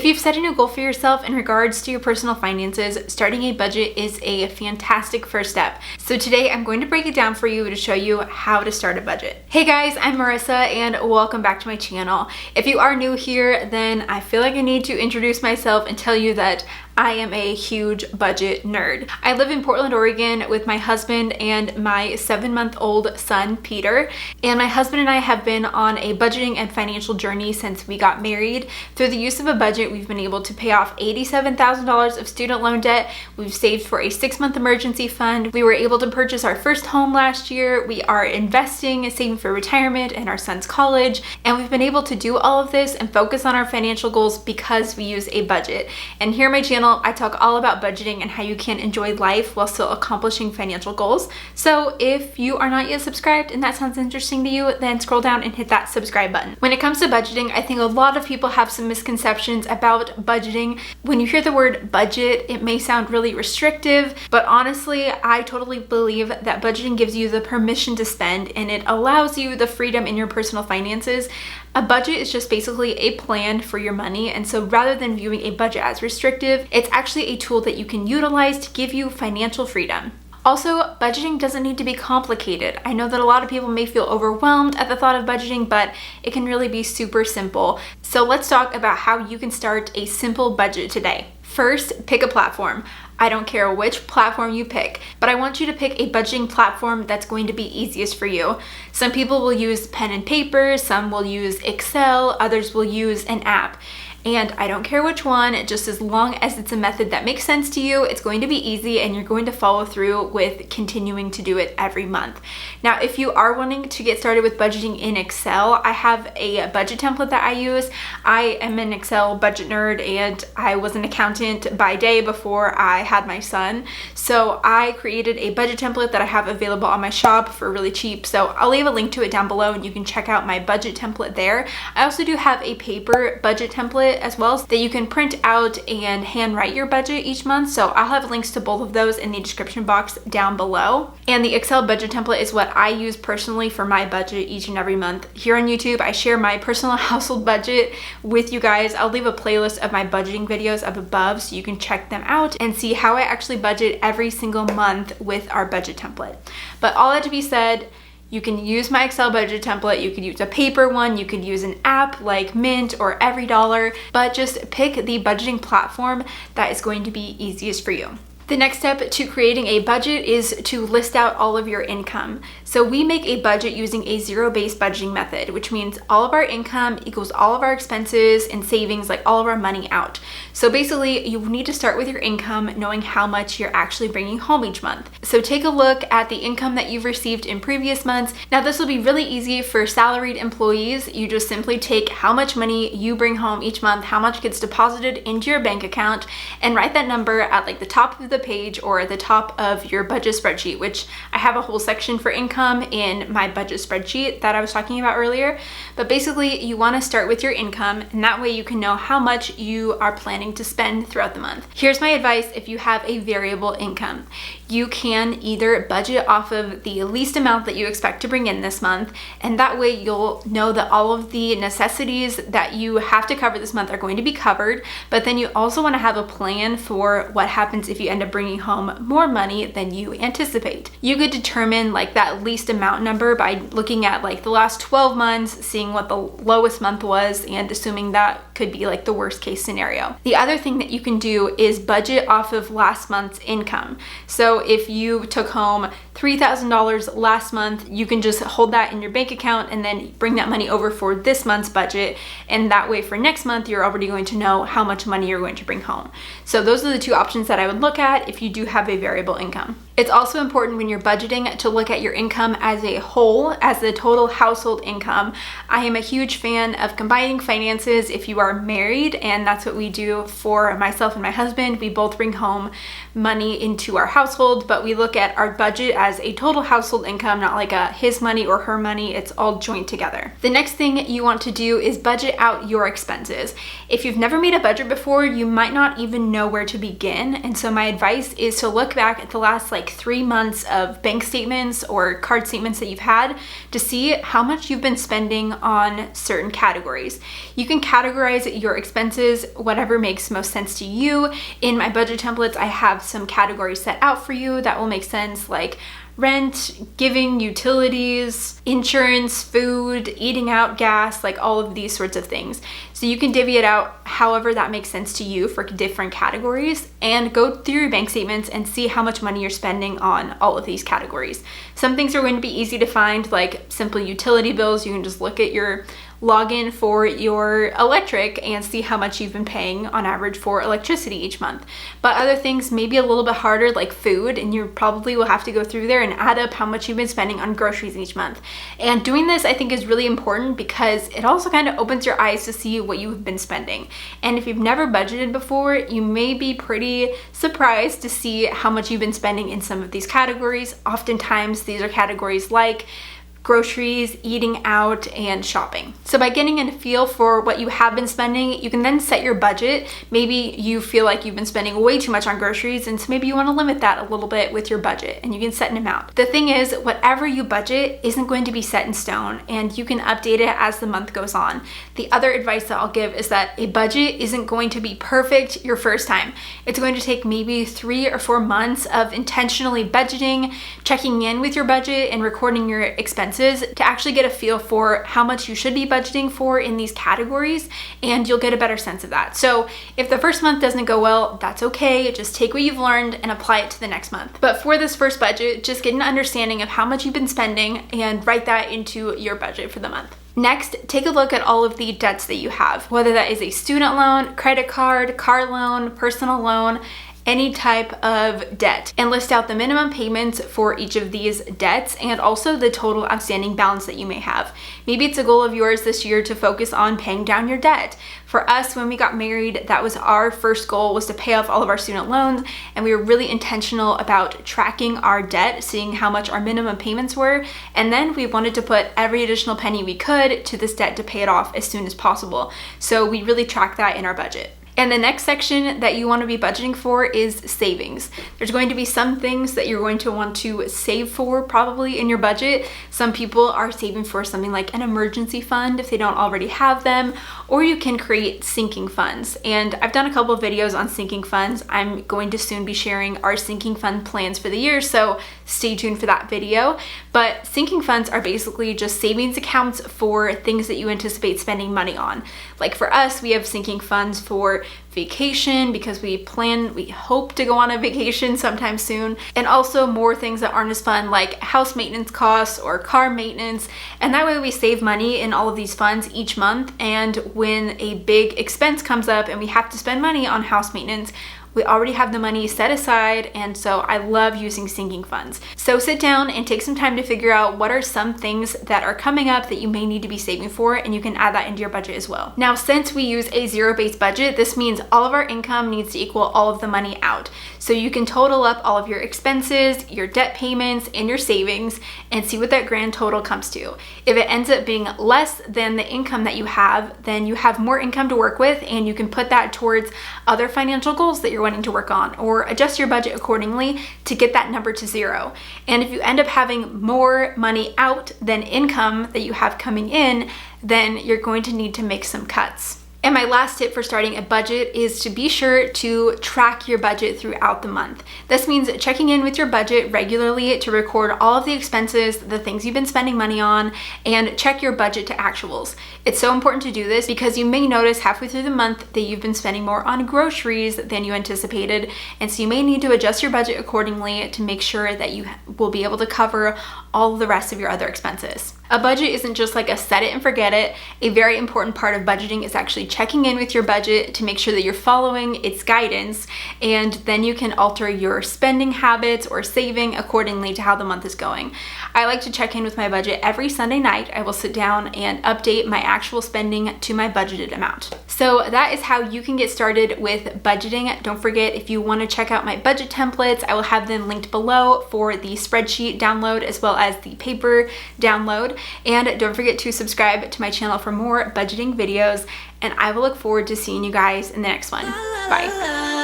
If you've set a new goal for yourself in regards to your personal finances, starting a budget is a fantastic first step. So today I'm going to break it down for you to show you how to start a budget. Hey guys, I'm Marissa and welcome back to my channel. If you are new here, then I feel like I need to introduce myself and tell you that I am a huge budget nerd. I live in Portland, Oregon with my husband and my 7-month-old son, Peter. And my husband and I have been on a budgeting and financial journey since we got married. Through the use of a budget, we've been able to pay off $87,000 of student loan debt. We've saved for a 6-month emergency fund. We were able to purchase our first home last year. We are investing and saving for retirement and our son's college. And we've been able to do all of this and focus on our financial goals because we use a budget. And here on my channel, I talk all about budgeting and how you can enjoy life while still accomplishing financial goals. So if you are not yet subscribed and that sounds interesting to you, then scroll down and hit that subscribe button. When it comes to budgeting, I think a lot of people have some misconceptions about budgeting. When you hear the word budget, it may sound really restrictive, but honestly, I totally believe that budgeting gives you the permission to spend and it allows you the freedom in your personal finances. A budget is just basically a plan for your money, and so rather than viewing a budget as restrictive, it's actually a tool that you can utilize to give you financial freedom. Also, budgeting doesn't need to be complicated. I know that a lot of people may feel overwhelmed at the thought of budgeting, but it can really be super simple. So let's talk about how you can start a simple budget today. First, pick a platform. I don't care which platform you pick, but I want you to pick a budgeting platform that's going to be easiest for you. Some people will use pen and paper, some will use Excel, others will use an app. And I don't care which one, just as long as it's a method that makes sense to you, it's going to be easy and you're going to follow through with continuing to do it every month. Now, if you are wanting to get started with budgeting in Excel, I have a budget template that I use. I am an Excel budget nerd and I was an accountant by day before I had my son. So I created a budget template that I have available on my shop for really cheap. So I'll leave a link to it down below and you can check out my budget template there. I also do have a paper budget template as well that you can print out and handwrite your budget each month. So I'll have links to both of those in the description box down below. And the Excel budget template is what I use personally for my budget each and every month. Here on YouTube, I share my personal household budget with you guys. I'll leave a playlist of my budgeting videos up above so you can check them out and see how I actually budget every single month with our budget template. But all that to be said, you can use my Excel budget template, you could use a paper one, you could use an app like Mint or EveryDollar, but just pick the budgeting platform that is going to be easiest for you. The next step to creating a budget is to list out all of your income. So we make a budget using a zero-based budgeting method, which means all of our income equals all of our expenses and savings, like all of our money out. So basically, you need to start with your income, knowing how much you're actually bringing home each month. So take a look at the income that you've received in previous months. Now, this will be really easy for salaried employees. You just simply take how much money you bring home each month, how much gets deposited into your bank account, and write that number at like the top of the page or at the top of your budget spreadsheet, which I have a whole section for income in my budget spreadsheet that I was talking about earlier. But basically, you want to start with your income, and that way you can know how much you are planning to spend throughout the month. Here's my advice if you have a variable income. You can either budget off of the least amount that you expect to bring in this month, and that way you'll know that all of the necessities that you have to cover this month are going to be covered, but then you also want to have a plan for what happens if you end up bringing home more money than you anticipate. You could determine like that least amount number by looking at like the last 12 months, seeing what the lowest month was, and assuming that could be like the worst case scenario. The other thing that you can do is budget off of last month's income. So if you took home $3,000 last month, you can just hold that in your bank account and then bring that money over for this month's budget. And that way for next month, you're already going to know how much money you're going to bring home. So those are the two options that I would look at if you do have a variable income. It's also important when you're budgeting to look at your income as a whole, as the total household income. I am a huge fan of combining finances if you are married, and that's what we do for myself and my husband. We both bring home money into our household, but we look at our budget as a total household income, not like a his money or her money. It's all joined together. The next thing you want to do is budget out your expenses. If you've never made a budget before, you might not even know where to begin. And so my advice is to look back at the last like 3 months of bank statements or card statements that you've had to see how much you've been spending on certain categories. You can categorize your expenses, whatever makes most sense to you. In my budget templates, I have some categories set out for you that will make sense, like rent, giving, utilities, insurance, food, eating out, gas, like all of these sorts of things. So you can divvy it out however that makes sense to you for different categories, and go through your bank statements and see how much money you're spending on all of these categories. Some things are going to be easy to find, like simple utility bills. You can just look at your login for your electric and see how much you've been paying on average for electricity each month. But other things may be a little bit harder, like food, and you probably will have to go through there and add up how much you've been spending on groceries each month. And doing this, I think, is really important because it also kind of opens your eyes to see what you've been spending. And if you've never budgeted before, you may be pretty surprised to see how much you've been spending in some of these categories. Oftentimes, these are categories like groceries, eating out, and shopping. So by getting a feel for what you have been spending, you can then set your budget. Maybe you feel like you've been spending way too much on groceries, and so maybe you want to limit that a little bit with your budget, and you can set an amount. The thing is, whatever you budget isn't going to be set in stone, and you can update it as the month goes on. The other advice that I'll give is that a budget isn't going to be perfect your first time. It's going to take maybe 3 or 4 months of intentionally budgeting, checking in with your budget, and recording your expenses to actually get a feel for how much you should be budgeting for in these categories, and you'll get a better sense of that. So if the first month doesn't go well, that's okay. Just take what you've learned and apply it to the next month. But for this first budget, just get an understanding of how much you've been spending and write that into your budget for the month. Next, take a look at all of the debts that you have, whether that is a student loan, credit card, car loan, personal loan, any type of debt, and list out the minimum payments for each of these debts and also the total outstanding balance that you may have. Maybe it's a goal of yours this year to focus on paying down your debt. For us, when we got married, that was our first goal, was to pay off all of our student loans, and we were really intentional about tracking our debt, seeing how much our minimum payments were, and then we wanted to put every additional penny we could to this debt to pay it off as soon as possible. So we really tracked that in our budget. And the next section that you want to be budgeting for is savings. There's going to be some things that you're going to want to save for probably in your budget. Some people are saving for something like an emergency fund if they don't already have them, or you can create sinking funds. And I've done a couple of videos on sinking funds. I'm going to soon be sharing our sinking fund plans for the year, so stay tuned for that video. But sinking funds are basically just savings accounts for things that you anticipate spending money on. Like for us, we have sinking funds for vacation because we hope to go on a vacation sometime soon, and also more things that aren't as fun, like house maintenance costs or car maintenance. And that way we save money in all of these funds each month, and when a big expense comes up and we have to spend money on house maintenance, we already have the money set aside, and so I love using sinking funds. So sit down and take some time to figure out what are some things that are coming up that you may need to be saving for, and you can add that into your budget as well. Now, since we use a zero-based budget, this means all of our income needs to equal all of the money out. So you can total up all of your expenses, your debt payments, and your savings, and see what that grand total comes to. If it ends up being less than the income that you have, then you have more income to work with, and you can put that towards other financial goals that you're wanting to work on, or adjust your budget accordingly to get that number to zero. And if you end up having more money out than income that you have coming in, then you're going to need to make some cuts. And my last tip for starting a budget is to be sure to track your budget throughout the month. This means checking in with your budget regularly to record all of the expenses, the things you've been spending money on, and check your budget to actuals. It's so important to do this because you may notice halfway through the month that you've been spending more on groceries than you anticipated, and so you may need to adjust your budget accordingly to make sure that you will be able to cover all the rest of your other expenses. A budget isn't just like a set it and forget it. A very important part of budgeting is actually checking in with your budget to make sure that you're following its guidance, and then you can alter your spending habits or saving accordingly to how the month is going. I like to check in with my budget every Sunday night. I will sit down and update my actual spending to my budgeted amount. So that is how you can get started with budgeting. Don't forget, if you want to check out my budget templates, I will have them linked below for the spreadsheet download as well as the paper download. And don't forget to subscribe to my channel for more budgeting videos, and I will look forward to seeing you guys in the next one. Bye.